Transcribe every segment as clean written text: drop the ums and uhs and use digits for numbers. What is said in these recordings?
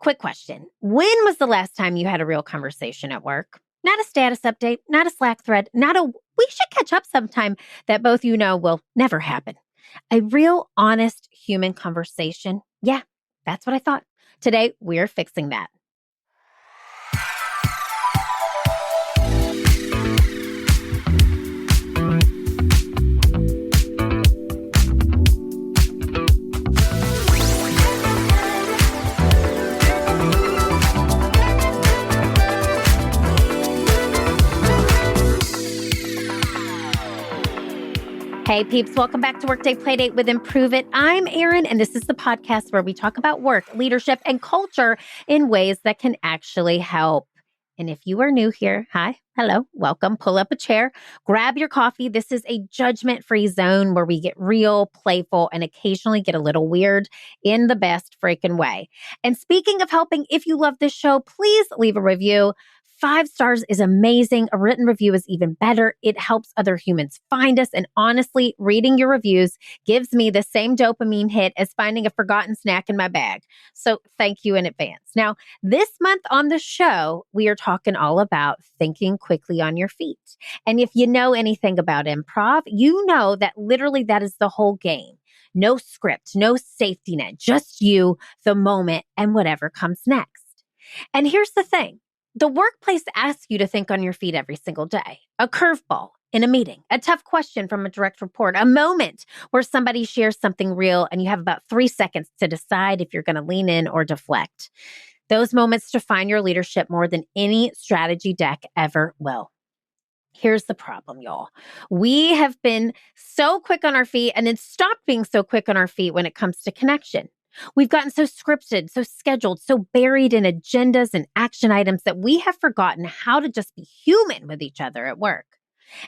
Quick question. When was the last time you had a real conversation at work? Not a status update, not a Slack thread, not a we should catch up sometime that both you know will never happen. A real, honest human conversation. Yeah, that's what I thought. Today, we're fixing that. Hey peeps, welcome back to Workday Playdate with Improve It. I'm Erin, and this is the podcast where we talk about work, leadership, and culture in ways that can actually help. And if you are new here, hi, hello, welcome. Pull up a chair, grab your coffee. This is a judgment-free zone where we get real, playful, and occasionally get a little weird in the best freaking way. And speaking of helping, if you love this show, please leave a review. 5 stars is amazing. A written review is even better. It helps other humans find us. And honestly, reading your reviews gives me the same dopamine hit as finding a forgotten snack in my bag. So thank you in advance. Now, this month on the show, we are talking all about thinking quickly on your feet. And if you know anything about improv, you know that literally that is the whole game. No script, no safety net, just you, the moment, and whatever comes next. And here's the thing. The workplace asks you to think on your feet every single day. A curveball in a meeting, a tough question from a direct report, a moment where somebody shares something real and you have about 3 seconds to decide if you're going to lean in or deflect. Those moments define your leadership more than any strategy deck ever will. Here's the problem, y'all. We have been so quick on our feet and then stopped being so quick on our feet when it comes to connection. We've gotten so scripted, so scheduled, so buried in agendas and action items that we have forgotten how to just be human with each other at work.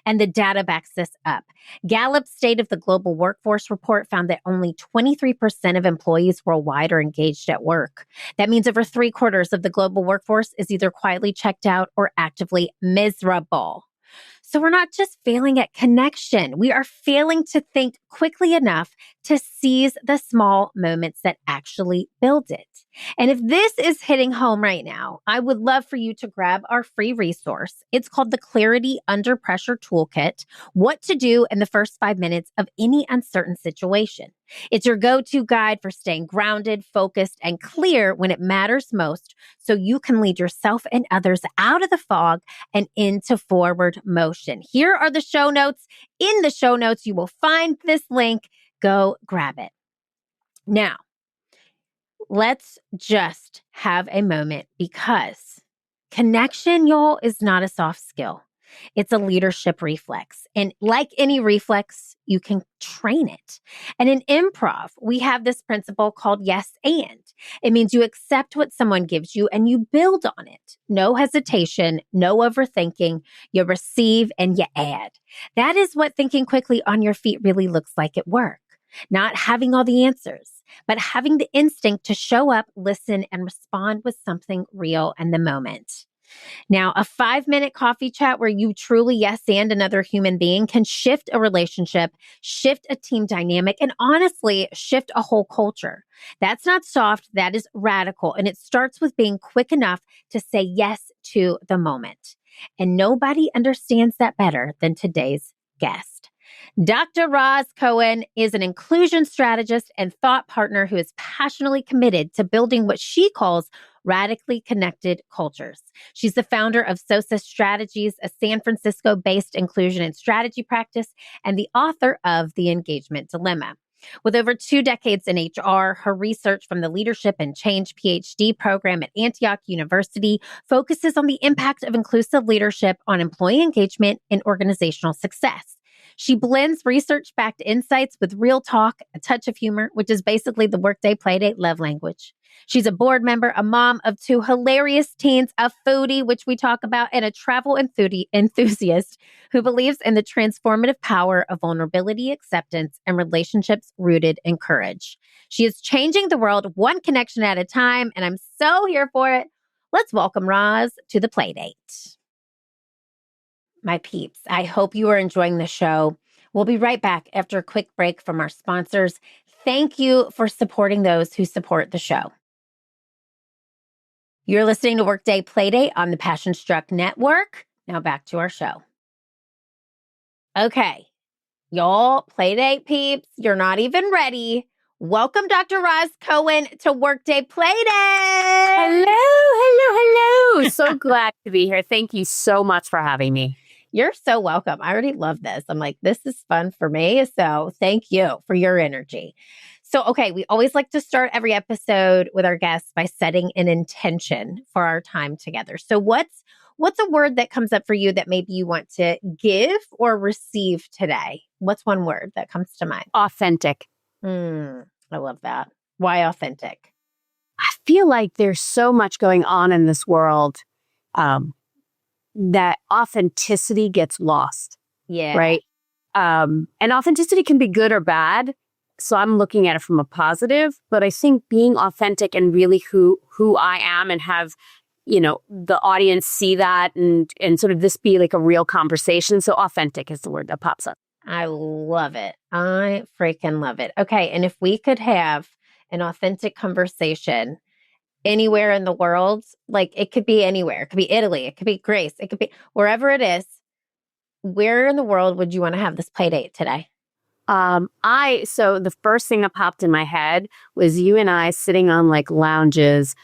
And the data backs this up. Gallup's State of the Global Workforce report found that only 23% of employees worldwide are engaged at work. That means over 3/4 of the global workforce is either quietly checked out or actively miserable. So we're not just failing at connection. We are failing to think quickly enough to seize the small moments that actually build it. And if this is hitting home right now, I would love for you to grab our free resource. It's called the Clarity Under Pressure Toolkit, What to Do in the First 5 Minutes of Any Uncertain Situation. It's your go-to guide for staying grounded, focused, and clear when it matters most so you can lead yourself and others out of the fog and into forward motion. Here are the show notes. In the show notes, you will find this link. Go grab it. Now, let's just have a moment because connection, y'all, is not a soft skill. It's a leadership reflex. And like any reflex, you can train it. And in improv, we have this principle called yes and. It means you accept what someone gives you and you build on it. No hesitation, no overthinking. You receive and you add. That is what thinking quickly on your feet really looks like at work. Not having all the answers, but having the instinct to show up, listen, and respond with something real in the moment. Now, a 5-minute coffee chat where you truly yes and another human being can shift a relationship, shift a team dynamic, and honestly, shift a whole culture. That's not soft, that is radical. And it starts with being quick enough to say yes to the moment. And nobody understands that better than today's guest. Dr. Roz Cohen is an inclusion strategist and thought partner who is passionately committed to building what she calls radically connected cultures. She's the founder of SOSA Strategies, a San Francisco-based inclusion and strategy practice, and the author of The Engagement Dilemma. With over 2 decades in HR, her research from the Leadership and Change PhD program at Antioch University focuses on the impact of inclusive leadership on employee engagement and organizational success. She blends research-backed insights with real talk, a touch of humor, which is basically the Workday Playdate love language. She's a board member, a mom of 2 hilarious teens, a foodie, which we talk about, and a travel enthusiast who believes in the transformative power of vulnerability, acceptance, and relationships rooted in courage. She is changing the world one connection at a time, and I'm so here for it. Let's welcome Roz to the Playdate. My peeps, I hope you are enjoying the show. We'll be right back after a quick break from our sponsors. Thank you for supporting those who support the show. You're listening to Workday Playdate on the Passion Struck Network. Now back to our show. Okay, y'all, Playdate peeps, you're not even ready. Welcome, Dr. Roz Cohen, to Workday Playdate. Hello. So glad to be here. Thank you so much for having me. You're so welcome. I already love this. I'm like, this is fun for me. So thank you for your energy. So, okay, we always like to start every episode with our guests by setting an intention for our time together. So what's a word that comes up for you that maybe you want to give or receive today? What's one word that comes to mind? Authentic. I love that. Why authentic? I feel like there's so much going on in this world that authenticity gets lost. Yeah. Right. And authenticity can be good or bad. So I'm looking at it from a positive, but I think being authentic and really who I am and have, the audience see that and sort of this be like a real conversation. So authentic is the word that pops up. I love it. I freaking love it. Okay. And if we could have an authentic conversation anywhere in the world, like it could be anywhere. It could be Italy. It could be Greece. It could be wherever it is. Where in the world would you want to have this play date today? So the first thing that popped in my head was you and I sitting on like lounges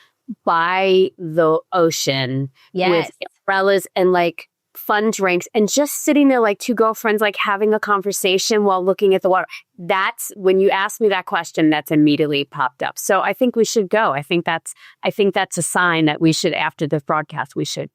by the ocean with umbrellas and like fun drinks and just sitting there like two girlfriends, like having a conversation while looking at the water. That's when you asked me that question, that's immediately popped up. So I think we should go. I think that's a sign that we should, after the broadcast, we should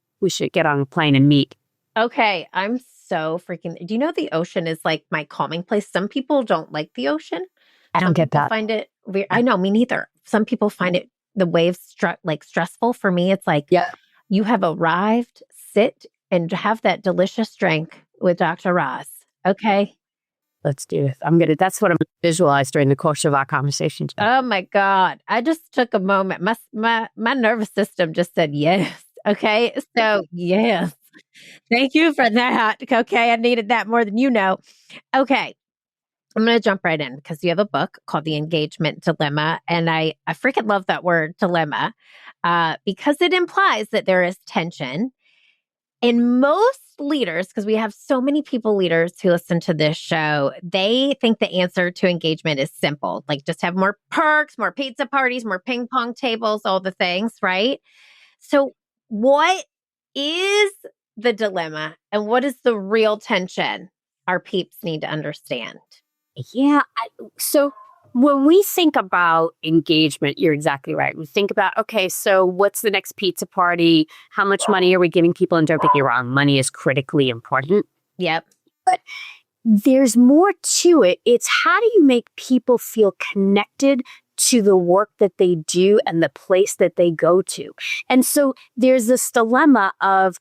get on a plane and meet. Okay. I'm so freaking, do you know the ocean is like my calming place? Some people don't like the ocean. I don't get that. Find it weird. I know, me neither. Some people find it, the waves stressful. For me, it's like, you have arrived, sit and have that delicious drink with Dr. Roz. Okay. Let's do it. That's what I'm going to visualize during the course of our conversation today. Oh my God. I just took a moment. My nervous system just said yes. Okay. So yes. Thank you for that. Okay. I needed that more than you know. Okay. I'm going to jump right in because you have a book called The Engagement Dilemma. And I freaking love that word dilemma because it implies that there is tension. And most leaders, because we have so many leaders who listen to this show, they think the answer to engagement is simple. Like just have more perks, more pizza parties, more ping pong tables, all the things, right? So what is the dilemma and what is the real tension our peeps need to understand? Yeah. So when we think about engagement, you're exactly right. We think about, okay, so what's the next pizza party? How much money are we giving people? And don't get me wrong, money is critically important. Yep. But there's more to it. It's how do you make people feel connected to the work that they do and the place that they go to? And so there's this dilemma of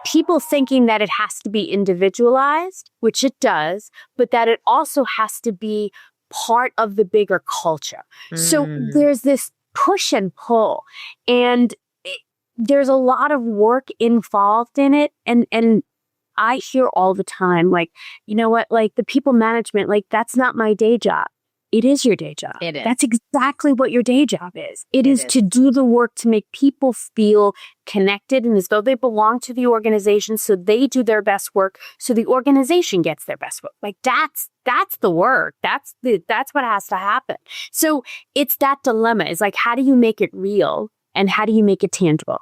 people thinking that it has to be individualized, which it does, but that it also has to be part of the bigger culture. So there's this push and pull, and there's a lot of work involved in it. And I hear all the time, like, you know what, like the people management, like that's not my day job. It is your day job. It is. That's exactly what your day job is. It is to do the work to make people feel connected and as though they belong to the organization, so they do their best work, so the organization gets their best work. Like that's the work. That's what has to happen. So it's that dilemma. It's like, how do you make it real and how do you make it tangible?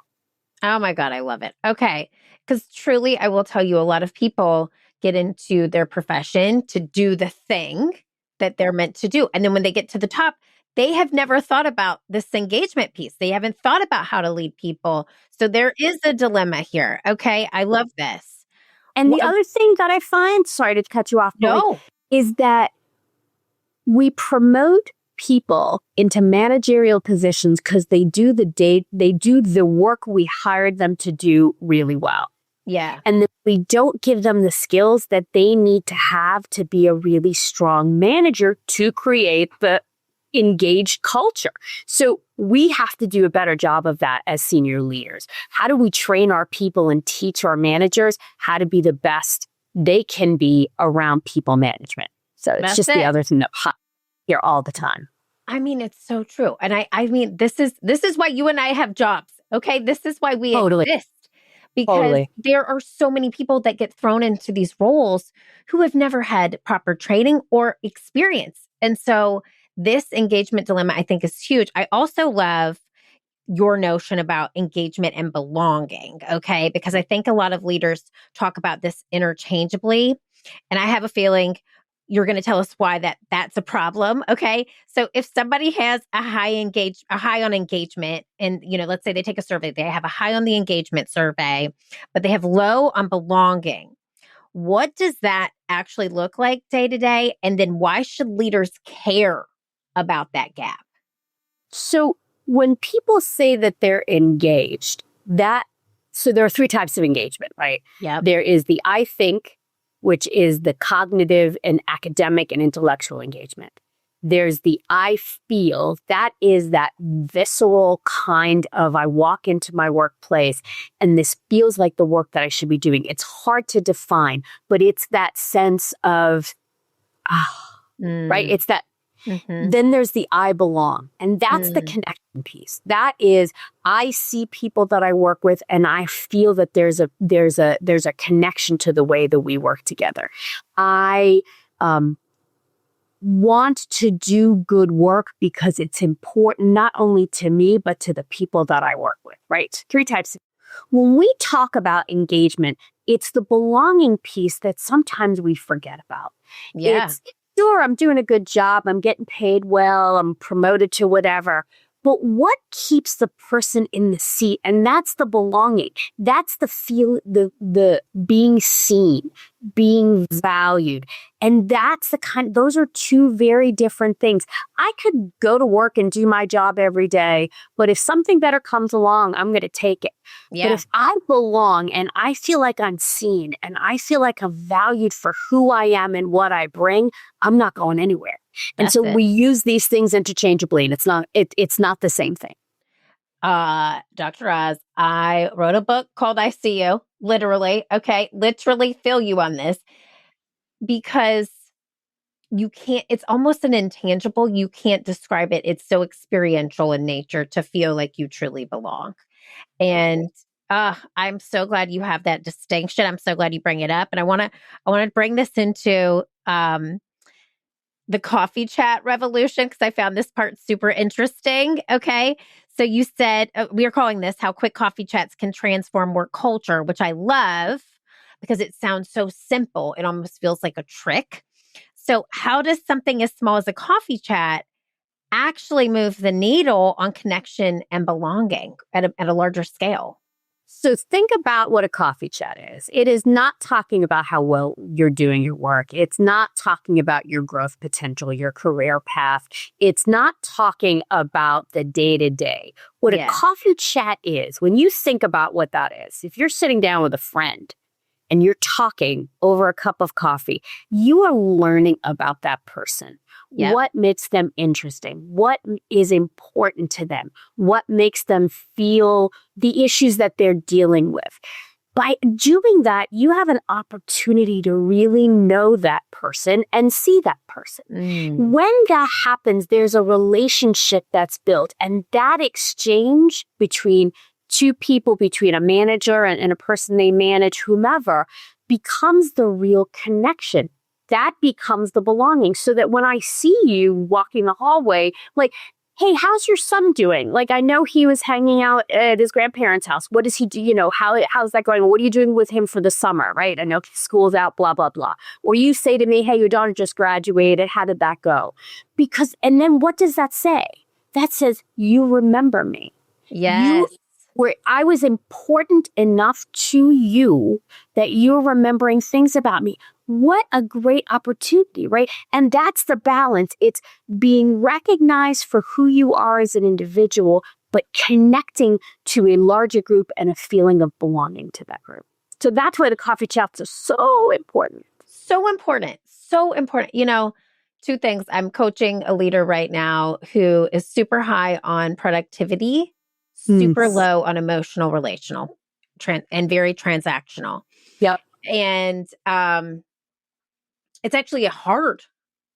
Oh my God, I love it. Okay. Because truly, I will tell you, a lot of people get into their profession to do the thing that they're meant to do. And then when they get to the top, they have never thought about this engagement piece. They haven't thought about how to lead people. So there is a dilemma here. Okay. I love this. And the other thing that I find, sorry to cut you off, is that we promote people into managerial positions because they do the work we hired them to do really well. Yeah. And we don't give them the skills that they need to have to be a really strong manager to create the engaged culture. So we have to do a better job of that as senior leaders. How do we train our people and teach our managers how to be the best they can be around people management? So it's just the other thing that pops here all the time. I mean, it's so true. And I mean, this is why you and I have jobs. Okay. This is why we Totally. exist, because Totally. there are so many people that get thrown into these roles who have never had proper training or experience. And so this engagement dilemma, I think, is huge. I also love your notion about engagement and belonging. Okay. Because I think a lot of leaders talk about this interchangeably. And I have a feeling you're going to tell us why that's a problem. Okay. So if somebody has a high on engagement, and let's say they take a survey, they have a high on the engagement survey, but they have low on belonging. What does that actually look like day to day? And then why should leaders care about that gap? So when people say that they're engaged, so there are three types of engagement, right? Yep. There is the I think, which is the cognitive and academic and intellectual engagement. There's the I feel, that is that visceral kind of, I walk into my workplace and this feels like the work that I should be doing. It's hard to define, but it's that sense of, right? It's that. Mm-hmm. Then there's the I belong. And that's the connection piece. That is, I see people that I work with and I feel that there's a connection to the way that we work together. I want to do good work because it's important not only to me, but to the people that I work with, right? Three types. When we talk about engagement, it's the belonging piece that sometimes we forget about. Yeah. It's, sure, I'm doing a good job. I'm getting paid well. I'm promoted to whatever. But what keeps the person in the seat? And that's the belonging. That's the feel, the being seen, being valued. And that's those are two very different things. I could go to work and do my job every day, but if something better comes along, I'm going to take it. Yeah. But if I belong and I feel like I'm seen and I feel like I'm valued for who I am and what I bring, I'm not going anywhere. And That's so it. we use these things interchangeably, and it's not the same thing. Dr. Oz, I wrote a book called I See You, literally. Okay. Literally feel you on this, because you can't, it's almost an intangible. You can't describe it. It's so experiential in nature to feel like you truly belong. And I'm so glad you have that distinction. I'm so glad you bring it up. And I want to bring this into the coffee chat revolution, because I found this part super interesting. Okay. So you said, we are calling this how quick coffee chats can transform work culture, which I love because it sounds so simple. It almost feels like a trick. So how does something as small as a coffee chat actually move the needle on connection and belonging at a larger scale? So think about what a coffee chat is. It is not talking about how well you're doing your work. It's not talking about your growth potential, your career path. It's not talking about the day-to-day. What a coffee chat is, when you think about what that is, if you're sitting down with a friend and you're talking over a cup of coffee, you are learning about that person. Yep. What makes them interesting? What is important to them? What makes them feel the issues that they're dealing with? By doing that, you have an opportunity to really know that person and see that person. When that happens, there's a relationship that's built, and that exchange between two people, between a manager and a person they manage, whomever, becomes the real connection. That becomes the belonging, so that when I see you walking the hallway, like, hey, how's your son doing? Like, I know he was hanging out at his grandparents' house. What does he do? How's that going? What are you doing with him for the summer, right? I know school's out, blah, blah, blah. Or you say to me, hey, your daughter just graduated. How did that go? And then what does that say? That says, you remember me. Yes. Where I was important enough to you that you're remembering things about me. What a great opportunity, right? And that's the balance. It's being recognized for who you are as an individual, but connecting to a larger group and a feeling of belonging to that group. So that's why the coffee chats are so important. So important. So important. Two things. I'm coaching a leader right now who is super high on productivity, super low on emotional, relational, and very transactional. Yep. And it's actually hard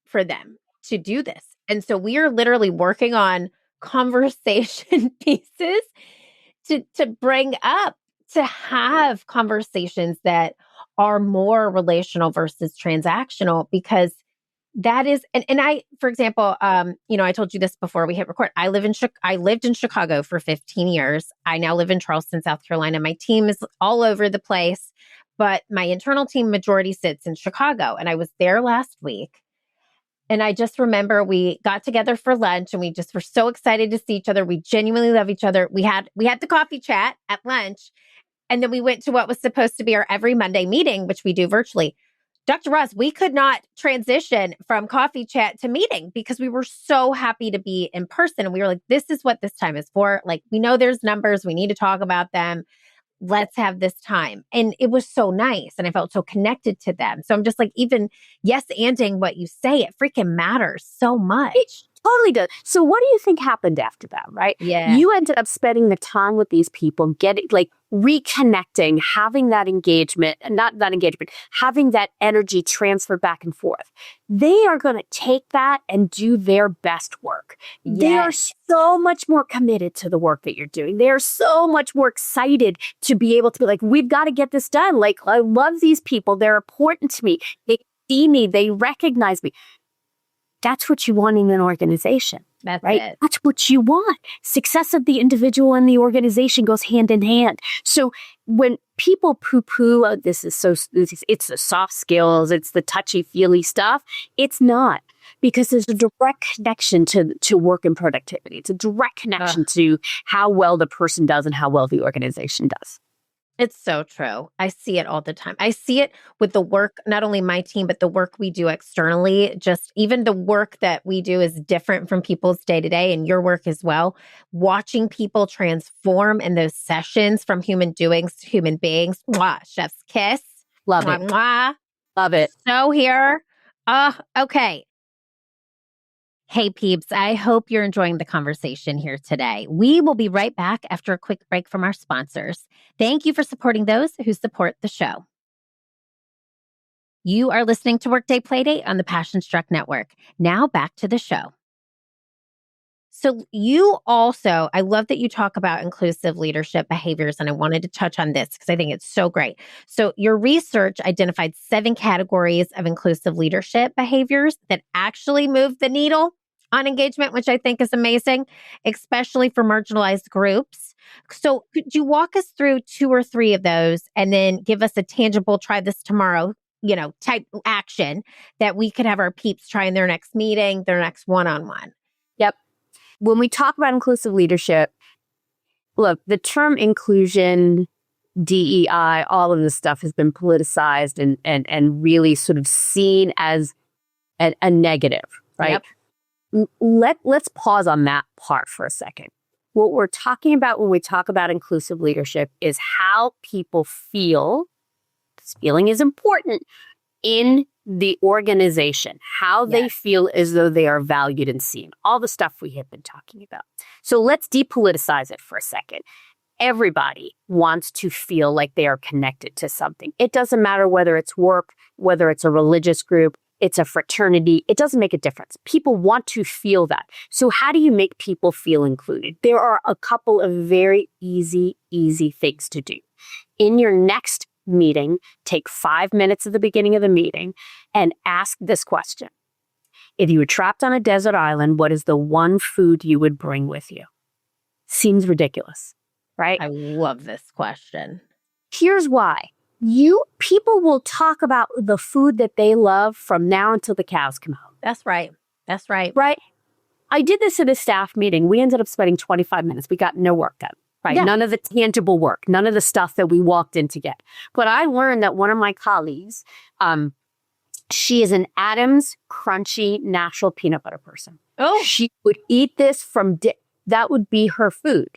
for them to do this. And so we are literally working on conversation pieces to bring up, to have conversations that are more relational versus transactional, because that is, and I, for example, I told you this before we hit record. I lived in Chicago for 15 years. I now live in Charleston, South Carolina. My team is all over the place, but my internal team majority sits in Chicago. And I was there last week. And I just remember we got together for lunch and we just were so excited to see each other. We genuinely love each other. We had the coffee chat at lunch. And then we went to what was supposed to be our every Monday meeting, which we do virtually. Dr. Ross, we could not transition from coffee chat to meeting because we were so happy to be in person. And we were like, this is what this time is for. Like, we know there's numbers. We need to talk about them. Let's have this time. And it was so nice. And I felt so connected to them. So I'm just like, even yes-anding what you say, it freaking matters so much. It totally does. So what do you think happened after that, right? Yeah. You ended up spending the time with these people, getting reconnecting, having that engagement, having that energy transfer back and forth. They are going to take that and do their best work. Yes. They are so much more committed to the work that you're doing. They are so much more excited to be able to be like, we've got to get this done. Like, I love these people. They're important to me. They see me. They recognize me. That's what you want in an organization. That's right? it. That's what you want. Success of the individual and the organization goes hand in hand. So when people poo-poo, it's the soft skills, it's the touchy-feely stuff, it's not. Because there's a direct connection to work and productivity. It's a direct connection to how well the person does and how well the organization does. It's so true. I see it all the time. I see it with the work, not only my team, but the work we do externally. Just even the work that we do is different from people's day to day, and your work as well. Watching people transform in those sessions from human doings to human beings. Mwah, chef's kiss. Love Mwah, it. mwah. Love it. So here. Okay. Hey peeps, I hope you're enjoying the conversation here today. We will be right back after a quick break from our sponsors. Thank you for supporting those who support the show. You are listening to Workday Playdate on the Passion Struck Network. Now back to the show. So you also, I love that you talk about inclusive leadership behaviors, and I wanted to touch on this because I think it's so great. So your research identified 7 categories of inclusive leadership behaviors that actually move the needle on engagement, which I think is amazing, especially for marginalized groups. So could you walk us through 2 or 3 of those and then give us a tangible, try this tomorrow, type action that we could have our peeps try in their next meeting, their next one-on-one? Yep. When we talk about inclusive leadership, look, the term inclusion, DEI, all of this stuff has been politicized and really sort of seen as a negative, right? Yep. Let's pause on that part for a second. What we're talking about when we talk about inclusive leadership is how people feel. This feeling is important in the organization, how they feel as though they are valued and seen, all the stuff we have been talking about. So let's depoliticize it for a second. Everybody wants to feel like they are connected to something. It doesn't matter whether it's work, whether it's a religious group, it's a fraternity, it doesn't make a difference. People want to feel that. So how do you make people feel included? There are a couple of very easy things to do. In your next meeting, take 5 minutes at the beginning of the meeting and ask this question. If you were trapped on a desert island, what is the one food you would bring with you? Seems ridiculous, right? I love this question. Here's why. People will talk about the food that they love from now until the cows come home. That's right. Right? I did this at a staff meeting. We ended up spending 25 minutes. We got no work done. Right? Yeah. None of the tangible work, none of the stuff that we walked in to get. But I learned that one of my colleagues, she is an Adams crunchy natural peanut butter person. Oh, she would eat this that would be her food.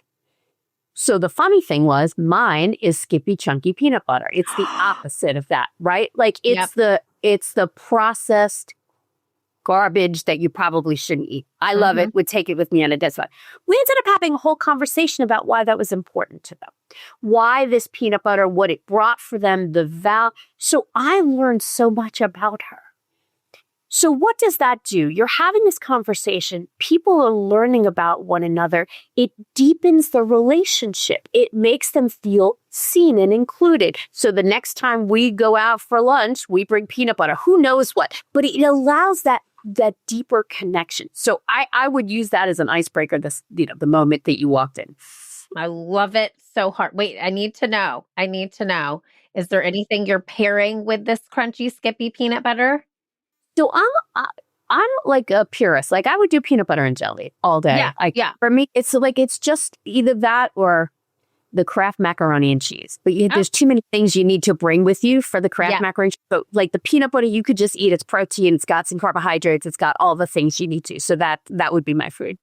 So the funny thing was, mine is Skippy chunky peanut butter. It's the opposite of that, right? Like it's the processed garbage that you probably shouldn't eat. I love it. Would take it with me on a desert. We ended up having a whole conversation about why that was important to them, why this peanut butter, what it brought for them, the value. So I learned so much about her. So what does that do? You're having this conversation. People are learning about one another. It deepens the relationship. It makes them feel seen and included. So the next time we go out for lunch, we bring peanut butter. Who knows what? But it allows that deeper connection. So I would use that as an icebreaker, the moment that you walked in. I love it so hard. Wait, I need to know. Is there anything you're pairing with this crunchy, skippy peanut butter? So I'm like a purist. Like I would do peanut butter and jelly all day. Yeah. For me, it's just either that or the Kraft macaroni and cheese. But there's too many things you need to bring with you for the Kraft macaroni and cheese. So like the peanut butter, you could just eat. It's protein. It's got some carbohydrates. It's got all the things you need to. So that would be my food.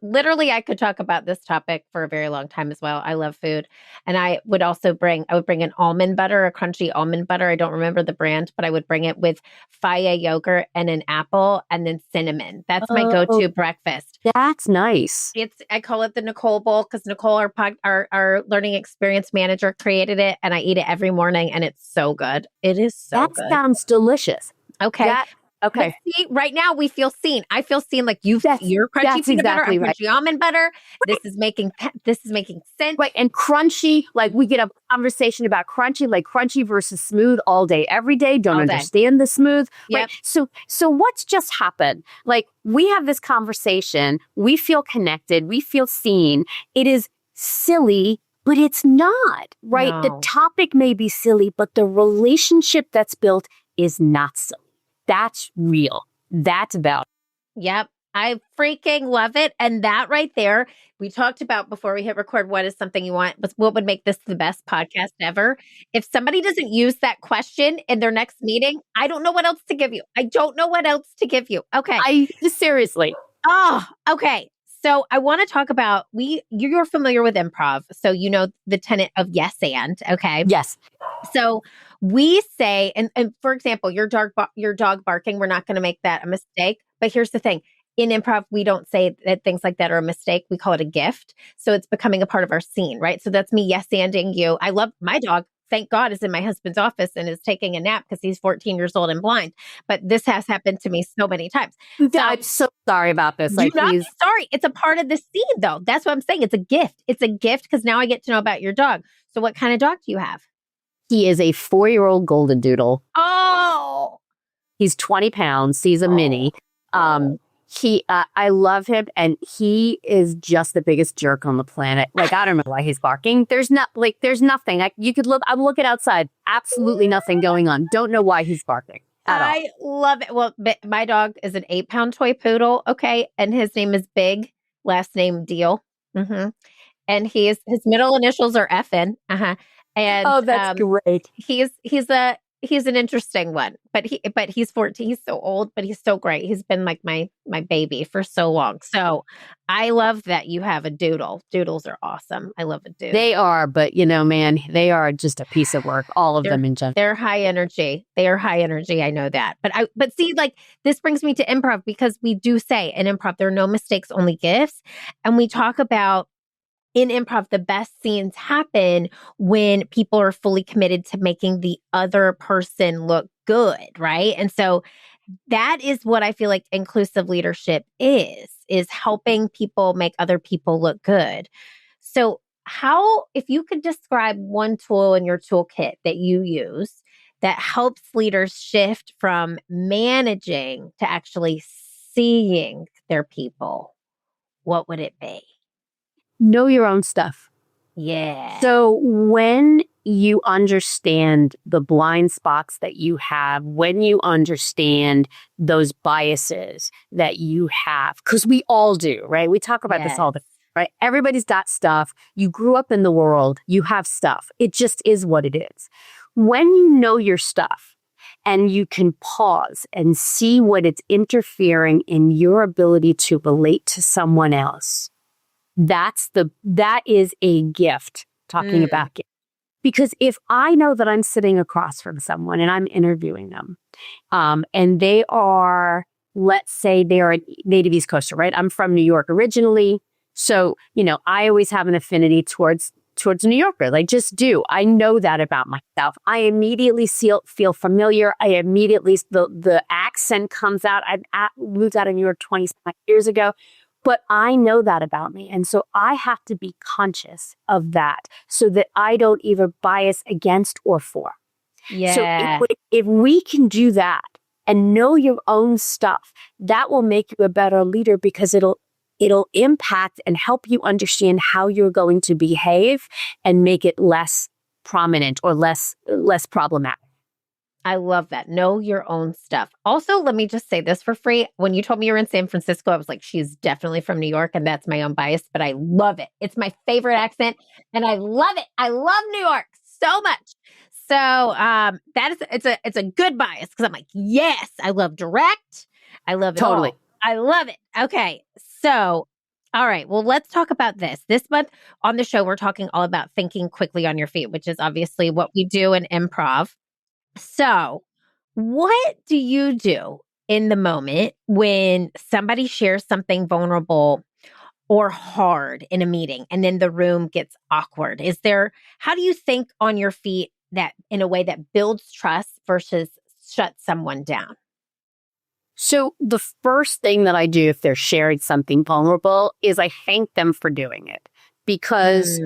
Literally, I could talk about this topic for a very long time as well. I love food. And I would bring an almond butter, a crunchy almond butter. I don't remember the brand, but I would bring it with Faya yogurt and an apple and then cinnamon. That's my go-to breakfast. That's nice. I call it the Nicole Bowl because Nicole, our learning experience manager, created it, and I eat it every morning, and it's so good. It is so good. That sounds delicious. Okay. Okay. But see, right now we feel seen. I feel seen like your crunchy peanut butter, crunchy almond butter. Right. This is making sense. Right. And crunchy, like we get a conversation about crunchy, like crunchy versus smooth all day, every day. Don't understand the smooth. Yep. Right. So what's just happened? Like we have this conversation. We feel connected. We feel seen. It is silly, but it's not, right? No. The topic may be silly, but the relationship that's built is not silly. That's real. That's about it. Yep. I freaking love it. And that right there, we talked about before we hit record, what is something you want? What would make this the best podcast ever? If somebody doesn't use that question in their next meeting, I don't know what else to give you. Okay. Seriously. Oh, okay. So I want to talk about, you're familiar with improv. So you know the tenet of yes and, okay? Yes. So we say, and for example, your dog barking, we're not going to make that a mistake. But here's the thing. In improv, we don't say that things like that are a mistake. We call it a gift. So it's becoming a part of our scene, right? So that's me yes-anding you. I love my dog. Thank God is in my husband's office and is taking a nap because he's 14 years old and blind. But this has happened to me so many times. I'm so sorry about this. You're not sorry. It's a part of the scene, though. That's what I'm saying. It's a gift. It's a gift because now I get to know about your dog. So what kind of dog do you have? He is a 4-year-old golden doodle. Oh, he's 20 pounds. He's a mini. I love him, and he is just the biggest jerk on the planet. Like, I don't know why he's barking. There's nothing. I'm looking outside. Absolutely nothing going on. Don't know why he's barking at all. I love it. Well, my dog is an 8-pound toy poodle. Okay. And his name is Big, last name Deal. Mm-hmm. And his middle initials are FN. Uh-huh. And that's great. He's an interesting one, but he's 14. He's so old, but he's so great. He's been like my baby for so long. So I love that you have a doodle. Doodles are awesome. I love a doodle. They are, but man, they are just a piece of work. All of them in general. They're high energy. I know that. But see, like this brings me to improv because we do say in improv, there are no mistakes, only gifts. And we talk about in improv, the best scenes happen when people are fully committed to making the other person look good, right? And so that is what I feel like inclusive leadership is helping people make other people look good. So if you could describe one tool in your toolkit that you use that helps leaders shift from managing to actually seeing their people, what would it be? Know your own stuff. Yeah. So when you understand the blind spots that you have, when you understand those biases that you have, because we all do, right? We talk about this all the time, right? Everybody's got stuff. You grew up in the world. You have stuff. It just is what it is. When you know your stuff and you can pause and see what it's interfering in your ability to relate to someone else, that is a gift, talking about gift. Because if I know that I'm sitting across from someone and I'm interviewing them, and they are, let's say they are a native East Coaster, right? I'm from New York originally. So, I always have an affinity towards towards New Yorkers. I just do. I know that about myself. I immediately feel familiar. I immediately, the accent comes out. I moved out of New York 25 years ago, but I know that about me. And so I have to be conscious of that so that I don't either bias against or for. So Yeah. if we can do that and know your own stuff, that will make you a better leader because it'll impact and help you understand how you're going to behave and make it less prominent or less problematic. I love that. Know your own stuff. Also, let me just say this for free. When you told me you were in San Francisco, I was like, she's definitely from New York, and that's my own bias, but I love it. It's my favorite accent, and I love it. I love New York so much. So that is it's a good bias because I'm like, yes, I love direct. I love it Totally. all. I love it. Okay. So all right. Well, let's talk about this. This month on the show, we're talking all about thinking quickly on your feet, which is obviously what we do in improv. So, what do you do in the moment when somebody shares something vulnerable or hard in a meeting and then the room gets awkward? How do you think on your feet that in a way that builds trust versus shuts someone down? So the first thing that I do if they're sharing something vulnerable is I thank them for doing it because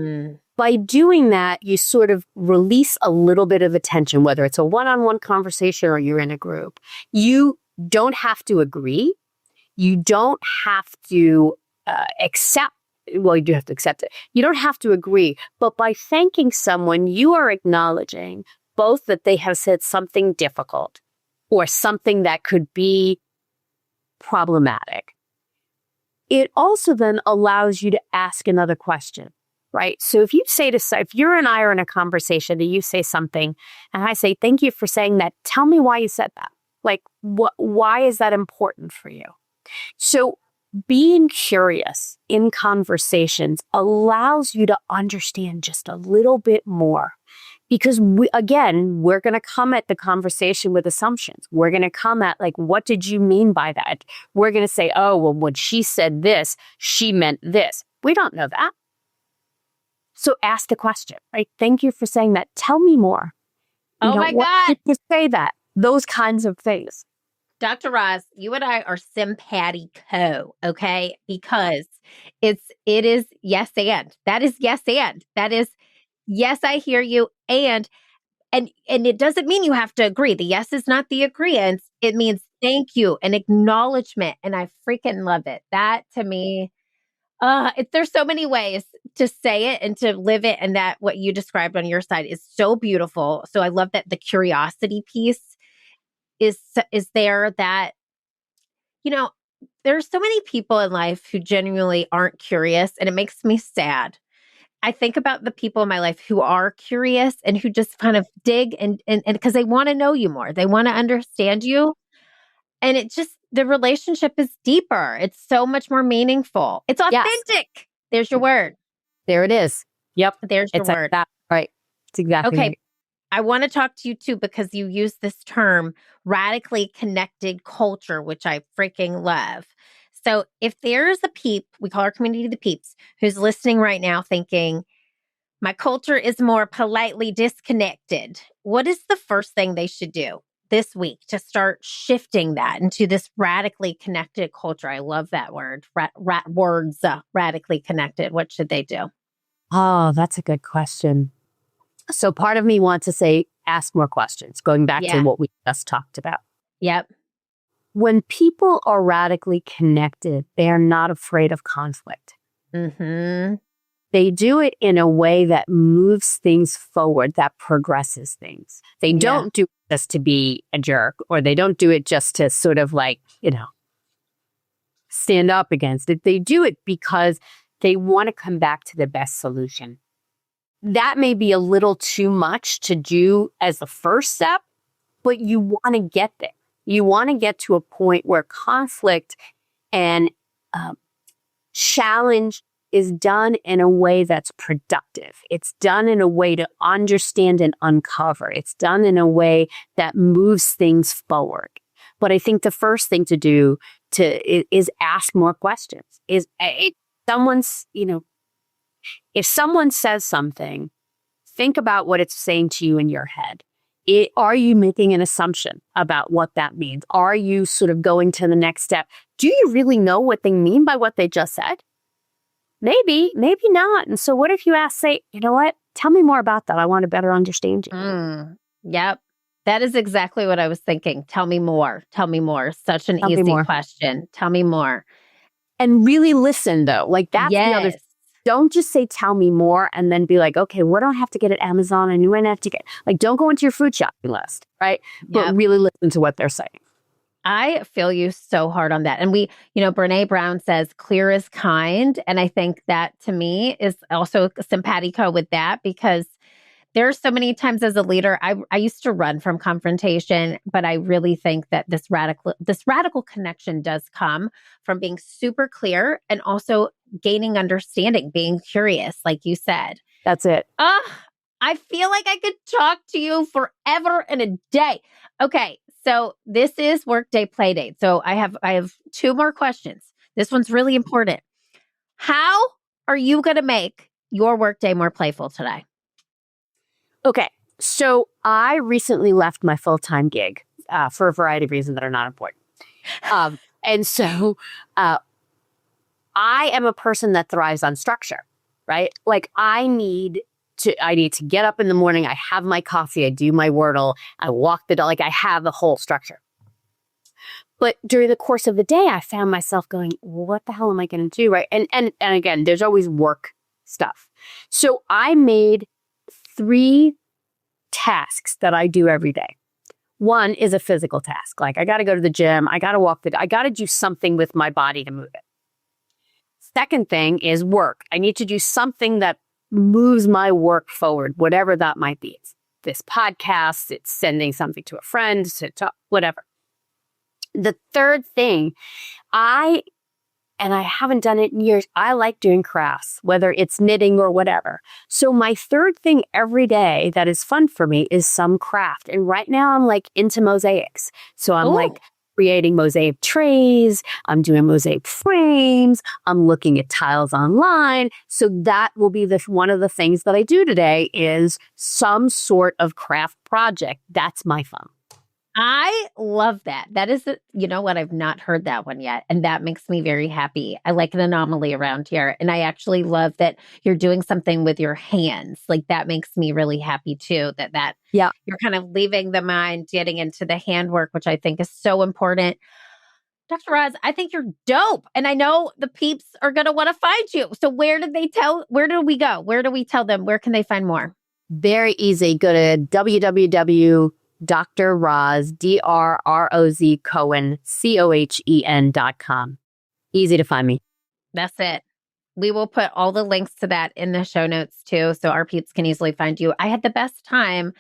by doing that, you sort of release a little bit of attention, whether it's a one-on-one conversation or you're in a group. You don't have to agree. You don't have to accept. Well, you do have to accept it. You don't have to agree. But by thanking someone, you are acknowledging both that they have said something difficult or something that could be problematic. It also then allows you to ask another question. Right. So if you and I are in a conversation and you say something and I say, thank you for saying that. Tell me why you said that. Like, why is that important for you? So being curious in conversations allows you to understand just a little bit more because we're going to come at the conversation with assumptions. We're going to come at like, what did you mean by that? We're going to say, oh, well, when she said this, she meant this. We don't know that. So ask the question, right? Thank you for saying that. Tell me more. Oh my What God. did you say that? Those kinds of things. Dr. Roz, you and I are simpatico, okay? Because it is yes and. That is yes and. That is yes, I hear you. And it doesn't mean you have to agree. The yes is not the agreement. It means thank you and acknowledgement. And I freaking love it. That to me, there's so many ways to say it and to live it. And that what you described on your side is so beautiful. So I love that the curiosity piece is there that, there's so many people in life who genuinely aren't curious, and it makes me sad. I think about the people in my life who are curious and who just kind of dig and because they want to know you more. They want to understand you. And the relationship is deeper. It's so much more meaningful. It's authentic. Yes. There's your word. There it is. Yep. There's your word. Like right. It's exactly okay. Right. I want to talk to you too, because you use this term radically connected culture, which I freaking love. So if there's a peep, we call our community the peeps, who's listening right now thinking, my culture is more politely disconnected, what is the first thing they should do this week to start shifting that into this radically connected culture? I love that word, radically connected. What should they do? Oh, that's a good question. So part of me wants to say, ask more questions, going back to what we just talked about. Yep. When people are radically connected, they are not afraid of conflict. Mm-hmm. They do it in a way that moves things forward, that progresses things. They don't do it just to be a jerk, or they don't do it just to sort of like, stand up against it. They do it because they want to come back to the best solution. That may be a little too much to do as the first step, but you want to get there. You want to get to a point where conflict and challenge is done in a way that's productive. It's done in a way to understand and uncover. It's done in a way that moves things forward. But I think the first thing to do is ask more questions. Someone's, If someone says something, think about what it's saying to you in your head. Are you making an assumption about what that means? Are you sort of going to the next step? Do you really know what they mean by what they just said? Maybe, maybe not. And so what if you say, you know what? Tell me more about that. I want to better understand you. Yep. That is exactly what I was thinking. Tell me more. Tell me more. Such an easy question. Tell me more. And really listen, though. Like, that's the other. Don't just say, tell me more, and then be like, okay, what do I have to get at Amazon? And when I have to get, like, don't go into your food shopping list, right? But really listen to what they're saying. I feel you so hard on that. And Brene Brown says, clear is kind. And I think that to me is also simpatico with that, because there's so many times as a leader, I used to run from confrontation, but I really think that this radical connection does come from being super clear and also gaining understanding, being curious, like you said. That's it. I feel like I could talk to you forever and a day. Okay, so this is Workday Playdate. So I have two more questions. This one's really important. How are you going to make your workday more playful today? Okay, so I recently left my full-time gig for a variety of reasons that are not important. And so I am a person that thrives on structure, right? Like I need to get up in the morning, I have my coffee, I do my Wordle, I walk the dog, like I have a whole structure. But during the course of the day, I found myself going, well, what the hell am I going to do, right? And again, there's always work stuff. So I made 3 tasks that I do every day. One is a physical task. Like I got to go to the gym. I got to I got to do something with my body to move it. Second thing is work. I need to do something that moves my work forward, whatever that might be. It's this podcast, it's sending something to a friend, to talk, whatever. The third thing, I haven't done it in years, I like doing crafts, whether it's knitting or whatever. So my third thing every day that is fun for me is some craft. And right now I'm like into mosaics. So I'm like creating mosaic trays. I'm doing mosaic frames. I'm looking at tiles online. So that will be one of the things that I do today is some sort of craft project. That's my fun. I love that. That is, you know what? I've not heard that one yet. And that makes me very happy. I like an anomaly around here. And I actually love that you're doing something with your hands. Like that makes me really happy too, that you're kind of leaving the mind, getting into the handwork, which I think is so important. Dr. Roz, I think you're dope. And I know the peeps are going to want to find you. So where do we go? Where do we tell them? Where can they find more? Very easy. Go to Dr. Roz, DRROZ Cohen, COHEN.com. Easy to find me. That's it. We will put all the links to that in the show notes too, so our peeps can easily find you. I had the best time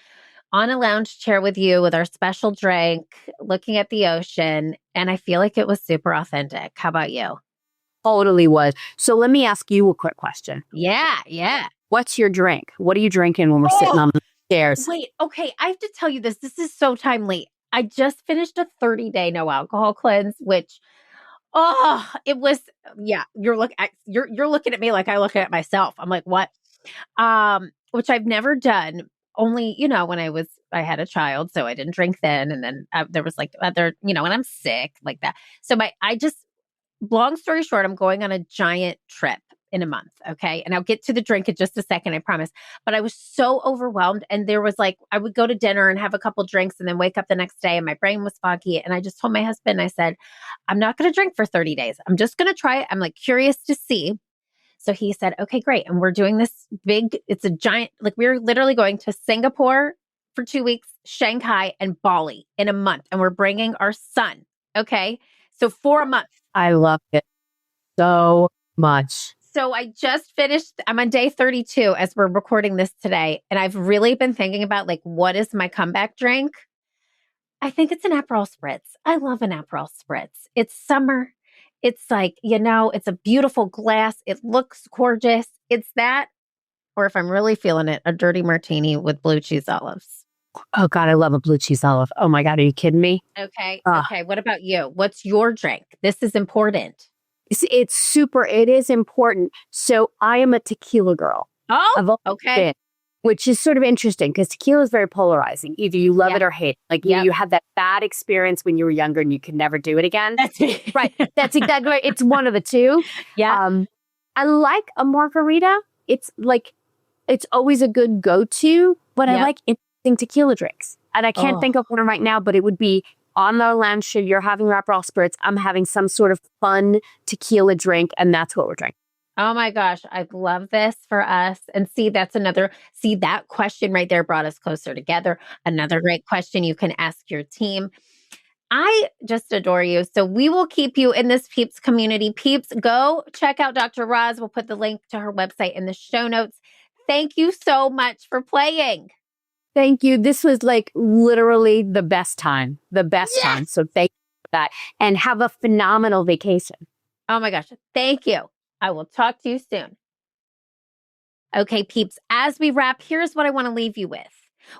on a lounge chair with you with our special drink, looking at the ocean, and I feel like it was super authentic. How about you? Totally was. So let me ask you a quick question. Yeah. What's your drink? What are you drinking when we're sitting on the chairs? Wait, okay. I have to tell you this. This is so timely. I just finished a 30-day no alcohol cleanse, which, it was, you're looking at me like I look at myself. I'm like, what? Which I've never done. Only, when I had a child, so I didn't drink then. And then there was like other, when I'm sick like that. So long story short, I'm going on a giant trip in a month. Okay. And I'll get to the drink in just a second, I promise. But I was so overwhelmed. And there was I would go to dinner and have a couple drinks and then wake up the next day and my brain was foggy. And I just told my husband, I said, I'm not going to drink for 30 days. I'm just going to try it. I'm curious to see. So he said, okay, great. And we're doing this it's a giant, we're literally going to Singapore for 2 weeks, Shanghai and Bali in a month. And we're bringing our son. Okay. So for a month. I love it so much. So I just finished, I'm on day 32 as we're recording this today. And I've really been thinking about what is my comeback drink? I think it's an Aperol Spritz. I love an Aperol Spritz. It's summer. It's it's a beautiful glass. It looks gorgeous. It's that, or if I'm really feeling it, a dirty martini with blue cheese olives. Oh God, I love a blue cheese olive. Oh my God, are you kidding me? Okay. Okay. What about you? What's your drink? This is important. It is important. So I am a tequila girl. I've Oh, always okay. been, which is sort of interesting because tequila is very polarizing. Either you love it or hate it. Like you had that bad experience when you were younger and you could never do it again. That's it. Right. That's exactly right. It's one of the two. Yeah. I like a margarita. It's always a good go-to, but I like interesting tequila drinks. And I can't think of one right now, but it would be on the lounge show, you're having Aperol spirits, I'm having some sort of fun tequila drink, and that's what we're drinking. Oh my gosh, I love this for us. And that question right there brought us closer together. Another great question you can ask your team. I just adore you. So we will keep you in this Peeps community. Peeps, go check out Dr. Roz. We'll put the link to her website in the show notes. Thank you so much for playing. Thank you. This was like literally the best time. So thank you for that. And have a phenomenal vacation. Oh my gosh. Thank you. I will talk to you soon. Okay, peeps, as we wrap, here's what I want to leave you with.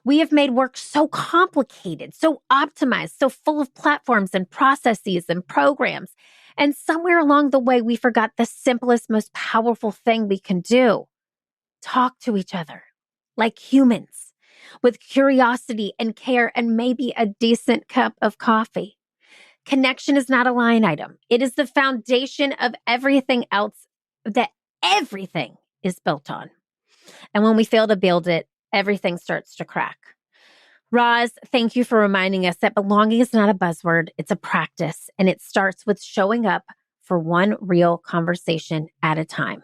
We have made work so complicated, so optimized, so full of platforms and processes and programs. And somewhere along the way, we forgot the simplest, most powerful thing we can do. Talk to each other like humans with curiosity and care and maybe a decent cup of coffee. Connection is not a line item. It is the foundation of everything else that everything is built on. And when we fail to build it, everything starts to crack. Roz, thank you for reminding us that belonging is not a buzzword, it's a practice, and it starts with showing up for one real conversation at a time.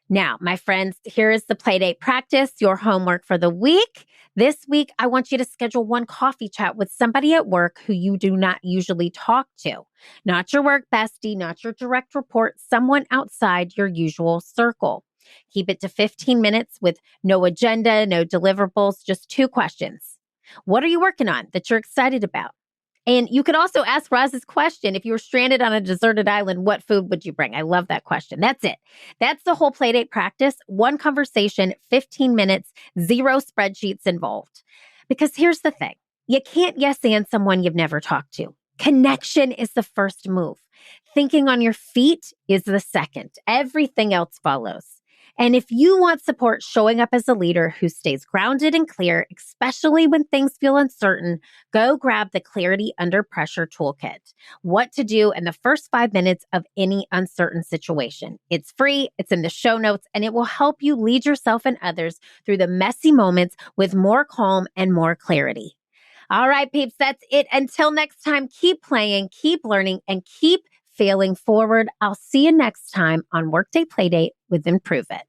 Now, my friends, here is the Playdate practice, your homework for the week. This week, I want you to schedule one coffee chat with somebody at work who you do not usually talk to. Not your work bestie, not your direct report, someone outside your usual circle. Keep it to 15 minutes with no agenda, no deliverables, just 2 questions. What are you working on that you're excited about? And you could also ask Roz's question. If you were stranded on a deserted island, what food would you bring? I love that question. That's it. That's the whole Playdate practice. One conversation, 15 minutes, 0 spreadsheets involved. Because here's the thing. You can't yes and someone you've never talked to. Connection is the first move. Thinking on your feet is the second. Everything else follows. And if you want support showing up as a leader who stays grounded and clear, especially when things feel uncertain, go grab the Clarity Under Pressure Toolkit. What to do in the first 5 minutes of any uncertain situation. It's free, it's in the show notes, and it will help you lead yourself and others through the messy moments with more calm and more clarity. All right, peeps, that's it. Until next time, keep playing, keep learning, and keep failing forward. I'll see you next time on Workday Playdate with Improve It.